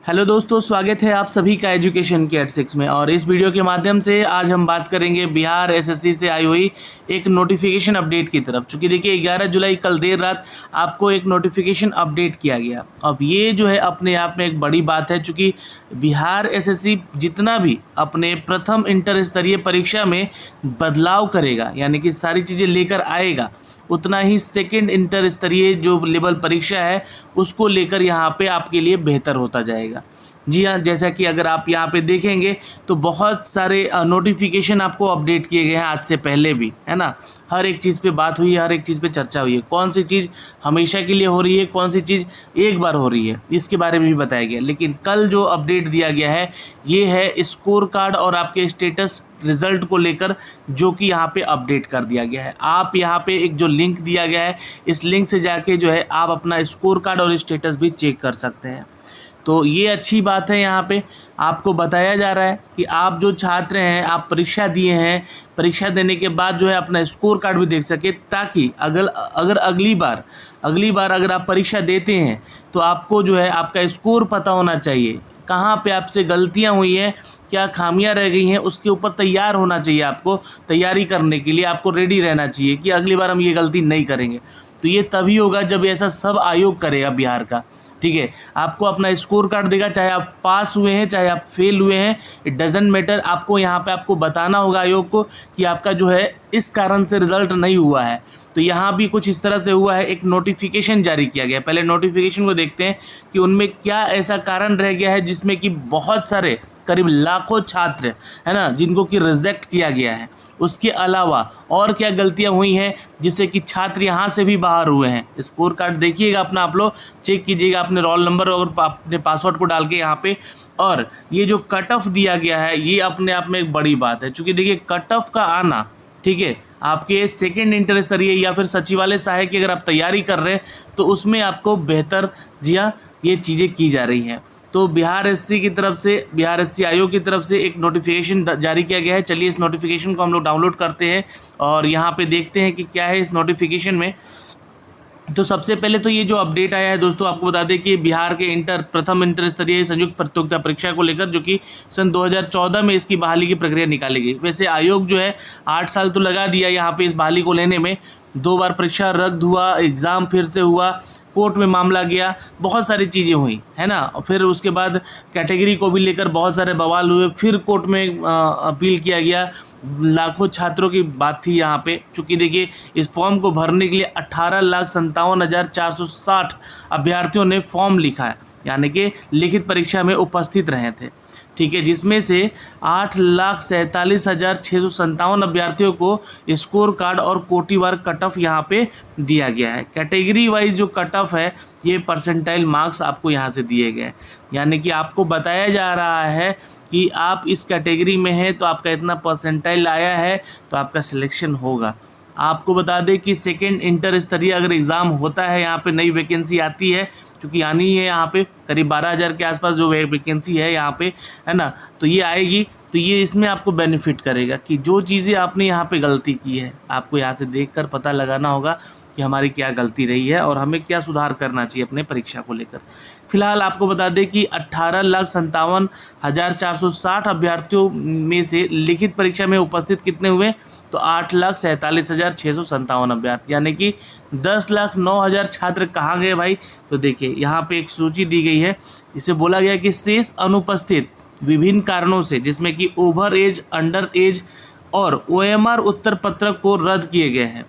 Hello दोस्तों, स्वागत है आप सभी का एजुकेशन के एट 6 में। और इस वीडियो के माध्यम से आज हम बात करेंगे बिहार एसएससी से आई हुई एक नोटिफिकेशन अपडेट की तरफ। चूँकि देखिए 11 जुलाई कल देर रात आपको एक नोटिफिकेशन अपडेट किया गया। अब ये जो है अपने आप में एक बड़ी बात है, चूँकि बिहार एसएससी जितना भी अपने प्रथम इंटर स्तरीय परीक्षा में बदलाव करेगा, यानी कि सारी चीज़ें लेकर आएगा, उतना ही सेकंड इंटर स्तरीय जो लेवल परीक्षा है उसको लेकर यहाँ पे आपके लिए बेहतर होता जाएगा। जी हाँ, जैसा कि अगर आप यहाँ पे देखेंगे तो बहुत सारे नोटिफिकेशन आपको अपडेट किए गए हैं आज से पहले भी, है ना। हर एक चीज़ पे बात हुई है, हर एक चीज़ पे चर्चा हुई है। कौन सी चीज़ हमेशा के लिए हो रही है, कौन सी चीज़ एक बार हो रही है, इसके बारे में भी बताया गया। लेकिन कल जो अपडेट दिया गया है ये है स्कोर कार्ड और आपके स्टेटस रिज़ल्ट को लेकर, जो कि यहाँ पे अपडेट कर दिया गया है। आप यहाँ पे एक जो लिंक दिया गया है, इस लिंक से जाके जो है आप अपना स्कोर कार्ड और स्टेटस भी चेक कर सकते हैं। तो ये अच्छी बात है। यहाँ पे आपको बताया जा रहा है कि आप जो छात्र हैं, आप परीक्षा दिए हैं, परीक्षा देने के बाद जो है अपना स्कोर कार्ड भी देख सके, ताकि अगर अगली बार अगर आप परीक्षा देते हैं तो आपको जो है आपका स्कोर पता होना चाहिए, कहाँ पे आपसे गलतियाँ हुई हैं, क्या खामियां रह गई हैं, उसके ऊपर तैयार होना चाहिए। आपको तैयारी करने के लिए आपको रेडी रहना चाहिए कि अगली बार हम ये गलती नहीं करेंगे। तो ये तभी होगा जब ऐसा सब आयोग करेगा बिहार का, ठीक है। आपको अपना स्कोर कार्ड देगा, चाहे आप पास हुए हैं चाहे आप फेल हुए हैं, इट डजेंट मैटर। आपको यहाँ पे आपको बताना होगा आयोग को कि आपका जो है इस कारण से रिजल्ट नहीं हुआ है। तो यहाँ भी कुछ इस तरह से हुआ है, एक नोटिफिकेशन जारी किया गया। पहले नोटिफिकेशन को देखते हैं कि उनमें क्या ऐसा कारण रह गया है जिसमें कि बहुत सारे करीब लाखों छात्र, है ना, जिनको कि रिजेक्ट किया गया है। उसके अलावा और क्या गलतियां हुई हैं जिससे कि छात्र यहाँ से भी बाहर हुए हैं। स्कोर कार्ड देखिएगा अपना, आप लोग चेक कीजिएगा अपने रोल नंबर और अपने पासवर्ड को डाल के यहाँ पे। और ये जो कट ऑफ दिया गया है ये अपने आप में एक बड़ी बात है, क्योंकि देखिए कट ऑफ का आना, ठीक है, आपके सेकेंड इंटर स्तरीय या फिर सचिवालय सहायक की अगर आप तैयारी कर रहे हैं तो उसमें आपको बेहतर, जी हाँ, ये चीज़ें की जा रही हैं। तो बिहार एसएससी की तरफ से, बिहार एसएससी आयोग की तरफ से एक नोटिफिकेशन जारी किया गया है। चलिए इस नोटिफिकेशन को हम लोग डाउनलोड करते हैं और यहाँ पे देखते हैं कि क्या है इस नोटिफिकेशन में। तो सबसे पहले तो ये जो अपडेट आया है दोस्तों, आपको बता दें कि बिहार के प्रथम इंटर स्तरीय संयुक्त प्रतियोगिता परीक्षा को लेकर, जो कि सन 2014 में इसकी बहाली की प्रक्रिया निकाली गई। वैसे आयोग जो है 8 साल तो लगा दिया यहाँ पे इस बहाली को लेने में। 2 बार परीक्षा रद्द हुआ, एग्ज़ाम फिर से हुआ, कोर्ट में मामला गया, बहुत सारी चीज़ें हुई, है ना। और फिर उसके बाद कैटेगरी को भी लेकर बहुत सारे बवाल हुए, फिर कोर्ट में अपील किया गया। लाखों छात्रों की बात थी यहाँ पे। चूँकि देखिए इस फॉर्म को भरने के लिए 18,57,460 अभ्यर्थियों ने फॉर्म लिखा है, यानी कि लिखित परीक्षा में उपस्थित रहे थे, ठीक है। जिसमें से 8,47,657 अभ्यर्थियों को स्कोर कार्ड और कोटिवार कट ऑफ यहाँ पे दिया गया है। कैटेगरी वाइज जो कट ऑफ है ये परसेंटाइल मार्क्स आपको यहाँ से दिए गए हैं, यानी कि आपको बताया जा रहा है कि आप इस कैटेगरी में हैं तो आपका इतना परसेंटाइल आया है तो आपका सिलेक्शन होगा। आपको बता दें कि सेकेंड इंटर स्तरीय अगर एग्ज़ाम होता है, यहाँ पे नई वैकेंसी आती है, क्योंकि आनी है यहाँ पे करीब 12,000 के आसपास जो वैकेंसी है यहाँ पे, है ना। तो ये आएगी तो ये इसमें आपको बेनिफिट करेगा कि जो चीज़ें आपने यहाँ पे गलती की है, आपको यहाँ से देखकर पता लगाना होगा कि हमारी क्या गलती रही है और हमें क्या सुधार करना चाहिए अपने परीक्षा को लेकर। फिलहाल आपको बता दें कि 18,57,460 अभ्यर्थियों में से लिखित परीक्षा में उपस्थित कितने हुए, तो 8,47,657 अभ्यर्थी, यानी कि 10,09,000 छात्र कहाँ गए भाई। तो देखिए यहाँ पे एक सूची दी गई है, इसे बोला गया कि शेष अनुपस्थित विभिन्न कारणों से, जिसमें कि ओवर एज, अंडर एज और ओएमआर उत्तर पत्रक को रद्द किए गए हैं।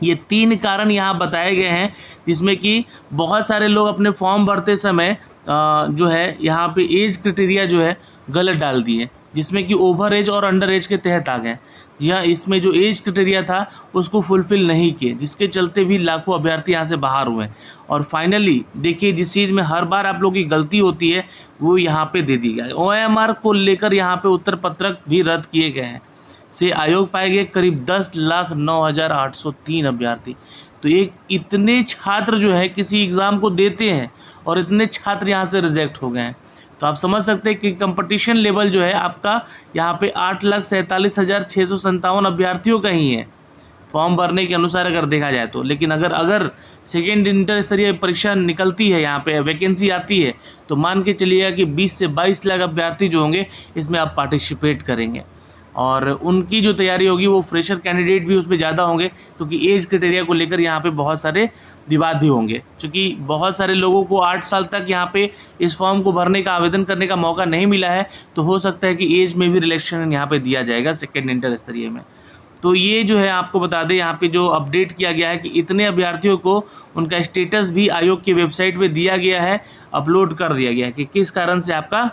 ये 3 कारण यहाँ बताए गए हैं, जिसमें कि बहुत सारे लोग अपने फॉर्म भरते समय जो है यहाँ पे एज क्राइटेरिया जो है गलत डाल दिए, जिसमें कि ओवर एज और अंडर एज के तहत आ गए। यहाँ इसमें जो एज क्राइटेरिया था उसको फुलफ़िल नहीं किए, जिसके चलते भी लाखों अभ्यर्थी यहाँ से बाहर हुए। और फाइनली देखिए जिस चीज़ में हर बार आप लोगों की गलती होती है वो यहाँ पे दे दी गई। ओएमआर को लेकर यहाँ पे उत्तर पत्रक भी रद्द किए गए हैं। से आयोग पाए गए करीब 10,09,803 अभ्यर्थी। तो एक इतने छात्र जो है किसी एग्ज़ाम को देते हैं और इतने छात्र यहाँ से रिजेक्ट हो गए हैं। तो आप समझ सकते हैं कि कंपटीशन लेवल जो है आपका यहाँ पे 8,47,657 अभ्यर्थियों का ही है फॉर्म भरने के अनुसार अगर देखा जाए तो। लेकिन अगर सेकेंड इंटर स्तरीय परीक्षा निकलती है, यहाँ पे वैकेंसी आती है, तो मान के चलिएगा कि 20 से 22 लाख अभ्यर्थी जो होंगे इसमें आप पार्टिसिपेट करेंगे। और उनकी जो तैयारी होगी वो फ्रेशर कैंडिडेट भी उसमें ज़्यादा होंगे, क्योंकि एज क्राइटेरिया को लेकर यहाँ पे बहुत सारे विवाद भी होंगे, क्योंकि बहुत सारे लोगों को 8 साल तक यहाँ पे इस फॉर्म को भरने का आवेदन करने का मौका नहीं मिला है, तो हो सकता है कि एज में भी रिलैक्सेशन यहाँ पे दिया जाएगा सेकेंड इंटर स्तरीय में। तो ये जो है आपको बता दें, यहाँ पे जो अपडेट किया गया है कि इतने अभ्यर्थियों को उनका स्टेटस भी आयोग की वेबसाइट पे दिया गया है, अपलोड कर दिया गया है कि किस कारण से आपका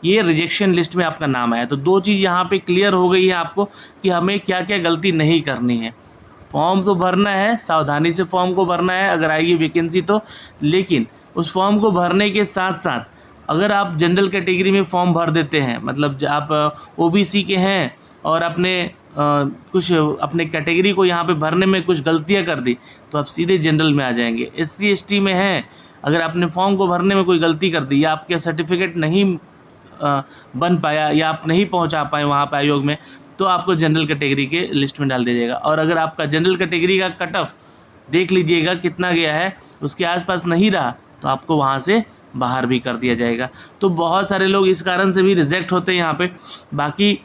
ये रिजेक्शन लिस्ट में आपका नाम आया। तो दो चीज़ यहाँ पे क्लियर हो गई है आपको कि हमें क्या क्या गलती नहीं करनी है। फॉर्म तो भरना है, सावधानी से फॉर्म को भरना है अगर आएगी वैकेंसी तो, लेकिन उस फॉर्म को भरने के साथ साथ अगर आप जनरल कैटेगरी में फॉर्म भर देते हैं, मतलब आप ओबीसी के हैं और अपने कुछ अपने कैटेगरी को यहाँ पे भरने में कुछ गलतियाँ कर दी, तो आप सीधे जनरल में आ जाएंगे। SC ST में हैं, अगर आपने फॉर्म को भरने में कोई गलती कर दी या आपका सर्टिफिकेट नहीं बन पाया या आप नहीं पहुँचा पाए वहाँ पर आयोग में, तो आपको जनरल कैटेगरी के लिस्ट में डाल दिया जाएगा। और अगर आपका जनरल कैटेगरी का कट ऑफ देख लीजिएगा कितना गया है, उसके आसपास नहीं रहा तो आपको वहाँ से बाहर भी कर दिया जाएगा। तो बहुत सारे लोग इस कारण से भी रिजेक्ट होते हैं यहाँ पे। बाकी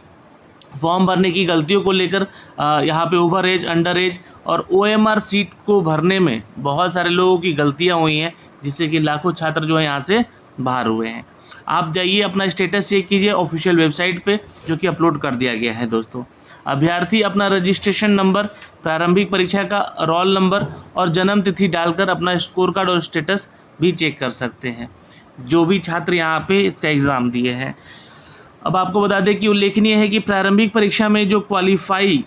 फॉर्म भरने की गलतियों को लेकर यहाँ पे ओवर एज, अंडर एज और OMR सीट को भरने में बहुत सारे लोगों की गलतियाँ हुई हैं, जिससे कि लाखों छात्र जो है यहाँ से बाहर हुए हैं। आप जाइए अपना स्टेटस चेक कीजिए ऑफिशियल वेबसाइट पे, जो कि अपलोड कर दिया गया है दोस्तों। अभ्यर्थी अपना रजिस्ट्रेशन नंबर, प्रारंभिक परीक्षा का रोल नंबर और जन्म तिथि डालकर अपना स्कोर कार्ड और स्टेटस भी चेक कर सकते हैं, जो भी छात्र यहाँ पे इसका एग्ज़ाम दिए हैं। अब आपको बता दें कि उल्लेखनीय है कि प्रारंभिक परीक्षा में जो क्वालिफाई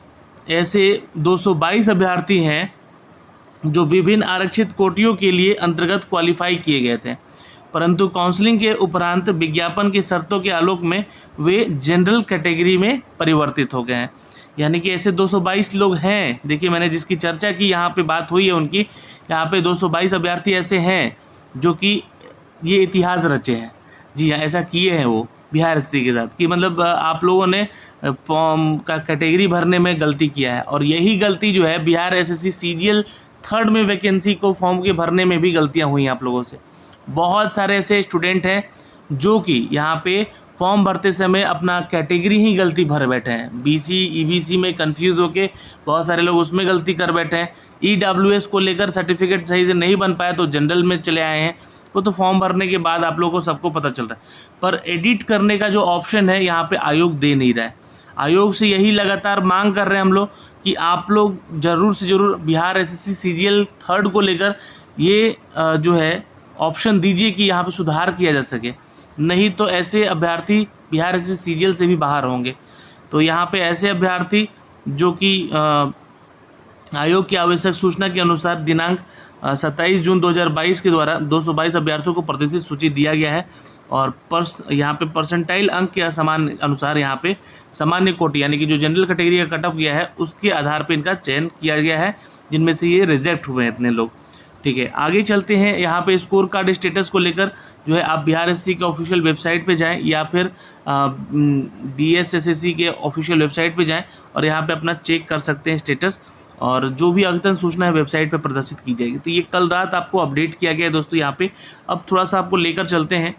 ऐसे 222 अभ्यर्थी हैं जो विभिन्न आरक्षित कोटियों के लिए अंतर्गत क्वालिफाई किए गए थे, परंतु काउंसलिंग के उपरांत विज्ञापन की शर्तों के आलोक में वे जनरल कैटेगरी में परिवर्तित हो गए हैं। यानी कि ऐसे 222 लोग हैं, देखिए मैंने जिसकी चर्चा की यहाँ पे बात हुई है उनकी, यहाँ पे 222 अभ्यर्थी ऐसे हैं जो कि ये इतिहास रचे हैं। जी हाँ, ऐसा किए हैं वो बिहार SSC के साथ कि मतलब आप लोगों ने फॉर्म का कैटेगरी भरने में गलती किया है, और यही गलती जो है बिहार SSC CGL 3rd में वैकेंसी को फॉर्म के भरने में भी गलतियाँ हुई आप लोगों से। बहुत सारे ऐसे स्टूडेंट हैं जो कि यहाँ पे फॉर्म भरते समय अपना कैटेगरी ही गलती भर बैठे हैं। BC EBC में कंफ्यूज होके बहुत सारे लोग उसमें गलती कर बैठे हैं। EWS को लेकर सर्टिफिकेट सही से नहीं बन पाया तो जनरल में चले आए हैं। वो तो फॉर्म भरने के बाद आप लोगों को सबको पता चल रहा है, पर एडिट करने का जो ऑप्शन है यहाँ पे आयोग दे नहीं रहा है। आयोग से यही लगातार मांग कर रहे हैं हम लोग कि आप लोग ज़रूर से ज़रूर बिहार SSC CGL 3rd को लेकर ये जो है ऑप्शन दीजिए कि यहाँ पे सुधार किया जा सके, नहीं तो ऐसे अभ्यर्थी बिहार SSC CGL से भी बाहर होंगे। तो यहाँ पे ऐसे अभ्यर्थी जो कि आयोग की आवश्यक सूचना के अनुसार दिनांक 27 जून 2022 के द्वारा 222 अभ्यर्थियों को प्रतिष्ठित सूची दिया गया है, और यहाँ पे परसेंटाइल अंक के समान अनुसार यहाँ पे सामान्य कोटि यानी कि जो जनरल कैटेगरी का कट ऑफ गया है उसके आधार पे इनका चयन किया गया है, जिनमें से ये रिजेक्ट हुए हैं इतने लोग। ठीक है, आगे चलते हैं। यहाँ पे स्कोर कार्ड स्टेटस को लेकर जो है आप बिहार SSC के ऑफिशियल वेबसाइट पे जाएं या फिर BSSSC के ऑफिशियल वेबसाइट पे जाएं और यहाँ पे अपना चेक कर सकते हैं स्टेटस, और जो भी अद्यतन सूचना है वेबसाइट पे प्रदर्शित की जाएगी। तो ये कल रात आपको अपडेट किया गया है दोस्तों यहाँ पे। अब थोड़ा सा आपको लेकर चलते हैं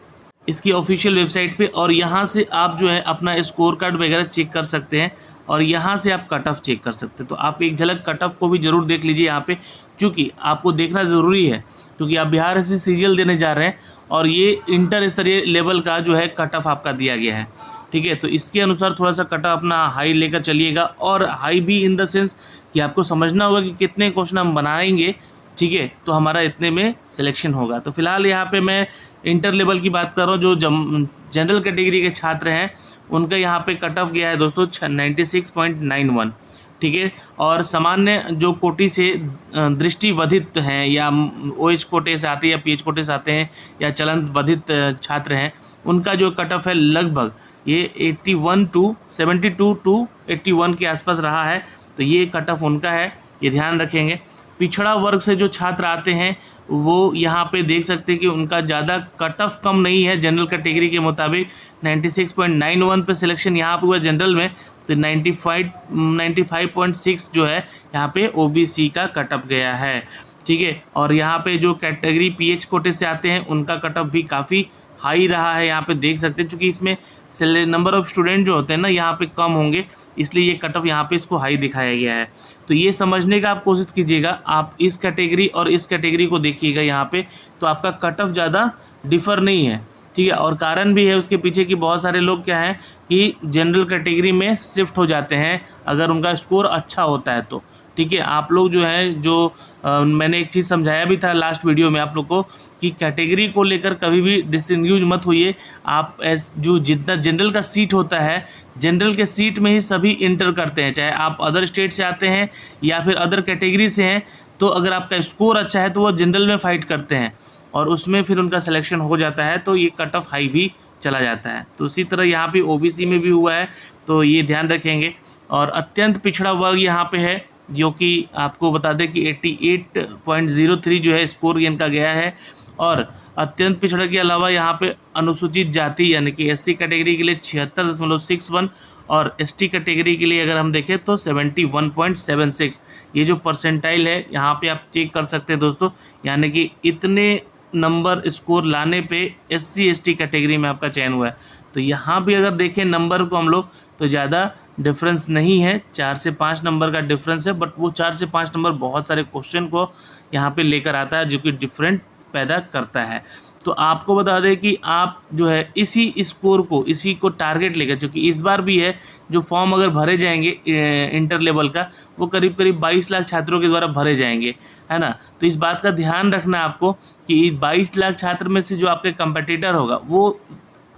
इसकी ऑफिशियल वेबसाइट पे, और यहाँ से आप जो है अपना स्कोर कार्ड वगैरह चेक कर सकते हैं, और यहाँ से आप कट ऑफ चेक कर सकते हैं। तो आप एक झलक कट ऑफ को भी ज़रूर देख लीजिए यहाँ पे, क्योंकि आपको देखना ज़रूरी है, क्योंकि आप बिहार SSC CGL देने जा रहे हैं और ये इंटर स्तरीय लेवल का जो है कट ऑफ आपका दिया गया है। ठीक है, तो इसके अनुसार थोड़ा सा कट ऑफ अपना हाई लेकर चलिएगा, और हाई भी इन द सेंस कि आपको समझना होगा कि कितने क्वेश्चन हम बनाएंगे, ठीक है, तो हमारा इतने में सिलेक्शन होगा। तो फिलहाल यहाँ पे मैं इंटर लेवल की बात कर रहा हूँ। जो जनरल कैटेगरी के छात्र हैं उनका यहाँ पे कट ऑफ गया है दोस्तों 96.91, ठीक है, और सामान्य जो कोटि से दृष्टिवधित हैं या OH कोटे से आते हैं या PH कोटे से आते हैं या चलन वधित छात्र हैं, उनका जो कट ऑफ है लगभग ये 81 to 72 to 81 के आसपास रहा है। तो ये कट ऑफ उनका है, ये ध्यान रखेंगे। पिछड़ा वर्ग से जो छात्र आते हैं वो यहाँ पे देख सकते हैं कि उनका ज़्यादा कट ऑफ कम नहीं है। जनरल कैटेगरी के मुताबिक 96.91 पे सिलेक्शन यहाँ पे हुआ जनरल में, तो 95.6 जो है यहाँ पे OBC का कट ऑफ गया है। ठीक ठीक है। और यहाँ पे जो कैटेगरी पीएच कोटे से आते हैं उनका कट ऑफ भी काफ़ी हाई रहा है, यहाँ पे देख सकते हैं, क्योंकि इसमें नंबर ऑफ़ स्टूडेंट जो होते हैं ना यहाँ पे कम होंगे, इसलिए ये कट ऑफ यहाँ पे इसको हाई दिखाया गया है। तो ये समझने का आप कोशिश कीजिएगा, आप इस कैटेगरी और इस कैटेगरी को देखिएगा यहाँ पे, तो आपका कट ऑफ ज़्यादा डिफ़र नहीं है, ठीक है। और कारण भी है उसके पीछे कि बहुत सारे लोग क्या है कि जनरल कैटेगरी में शिफ्ट हो जाते हैं अगर उनका स्कोर अच्छा होता है तो, ठीक है। आप लोग जो है जो मैंने एक चीज़ समझाया भी था लास्ट वीडियो में आप लोग को कि कैटेगरी को लेकर कभी भी डिसएंगेज मत होइए। आप जो जितना जनरल का सीट होता है, जनरल के सीट में ही सभी इंटर करते हैं, चाहे आप अदर स्टेट से आते हैं या फिर अदर कैटेगरी से हैं, तो अगर आपका स्कोर अच्छा है तो वो जनरल में फ़ाइट करते हैं और उसमें फिर उनका सिलेक्शन हो जाता है, तो ये कट ऑफ हाई भी चला जाता है। तो उसी तरह यहाँ पे ओबीसी में भी हुआ है, तो ये ध्यान रखेंगे। और अत्यंत पिछड़ा वर्ग यहाँ पे है, जो कि आपको बता दें कि 88.03 जो है स्कोर इनका गया है। और अत्यंत पिछड़ा के अलावा यहाँ पे अनुसूचित जाति यानी कि एससी कैटेगरी के लिए 76.61 और एसटी कैटेगरी के लिए अगर हम देखें तो 71.76, ये जो परसेंटाइल है यहाँ पे आप चेक कर सकते हैं दोस्तों, यानी कि इतने नंबर स्कोर लाने पे एससी एसटी कैटेगरी में आपका चयन हुआ है। तो यहाँ भी अगर देखें नंबर को हम लोग तो ज़्यादा डिफरेंस नहीं है, 4 से 5 नंबर का डिफरेंस है, बट वो 4 से 5 नंबर बहुत सारे क्वेश्चन को यहाँ पे लेकर आता है जो कि डिफरेंट पैदा करता है। तो आपको बता दें कि आप जो है इसी को टारगेट लेकर, क्योंकि इस बार भी है जो फॉर्म अगर भरे जाएंगे इंटर लेवल का, वो करीब 22 लाख छात्रों के द्वारा भरे जाएंगे, है ना। तो इस बात का ध्यान रखना आपको कि 22 लाख छात्र में से जो आपके कंपटीटर होगा वो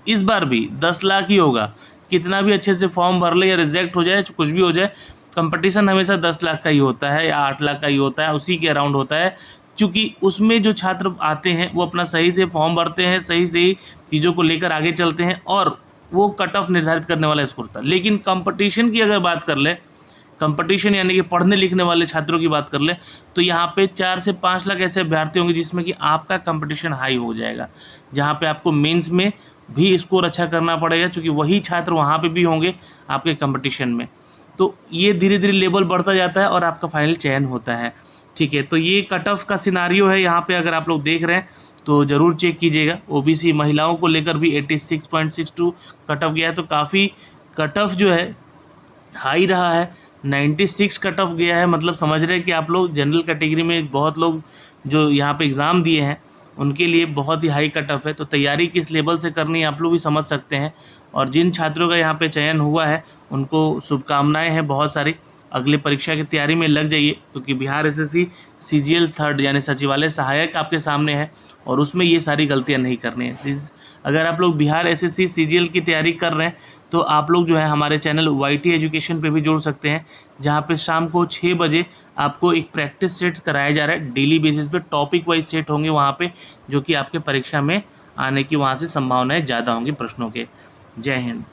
इस बार भी 10 लाख ही होगा। कितना भी अच्छे से फॉर्म भर ले या रिजेक्ट हो जाए, कुछ भी हो जाए, कंपटीशन हमेशा 10 लाख का ही होता है या 8 लाख का ही होता है, उसी के अराउंड होता है। क्योंकि उसमें जो छात्र आते हैं वो अपना सही से फॉर्म भरते हैं, सही से चीज़ों को लेकर आगे चलते हैं और वो कट ऑफ निर्धारित करने वाला स्कोर था। लेकिन कंपटीशन की अगर बात कर ले, कंपटीशन यानी कि पढ़ने लिखने वाले छात्रों की बात कर ले, तो यहाँ पे 4 से 5 लाख ऐसे अभ्यर्थी होंगे जिसमें कि आपका कंपटीशन हाई हो जाएगा, जहाँ पे आपको मेंस में भी स्कोर अच्छा करना पड़ेगा, क्योंकि वही छात्र वहाँ पे भी होंगे आपके कंपटीशन में। तो ये धीरे धीरे लेवल बढ़ता जाता है और आपका फाइनल चयन होता है, ठीक है। तो ये कट ऑफ का सिनारियो है यहाँ पे, अगर आप लोग देख रहे हैं तो ज़रूर चेक कीजिएगा। ओबीसी महिलाओं को लेकर भी 86.62 कट ऑफ गया है, तो काफ़ी कट ऑफ जो है हाई रहा है। 96 कट ऑफ गया है, मतलब समझ रहे हैं कि आप लोग जनरल कैटेगरी में बहुत लोग जो यहाँ पे एग्ज़ाम दिए हैं उनके लिए बहुत ही हाई कट ऑफ है। तो तैयारी किस लेवल से करनी है आप लोग भी समझ सकते हैं। और जिन छात्रों का यहाँ पे चयन हुआ है उनको शुभकामनाएं हैं बहुत सारी, अगली परीक्षा की तैयारी में लग जाइए, क्योंकि बिहार एसएससी सीजीएल 3rd यानी सचिवालय सहायक आपके सामने है और उसमें ये सारी गलतियाँ नहीं करनी है। अगर आप लोग बिहार एसएससी सीजीएल की तैयारी कर रहे हैं तो आप लोग जो है हमारे चैनल वाईटी एजुकेशन पे भी जुड़ सकते हैं, जहाँ पे शाम को 6 बजे आपको एक प्रैक्टिस सेट कराया जा रहा है। डेली बेसिस पे टॉपिक वाइज सेट होंगे वहाँ पे, जो कि आपके परीक्षा में आने की वहाँ से संभावनाएं ज़्यादा होंगी प्रश्नों के। जय हिंद।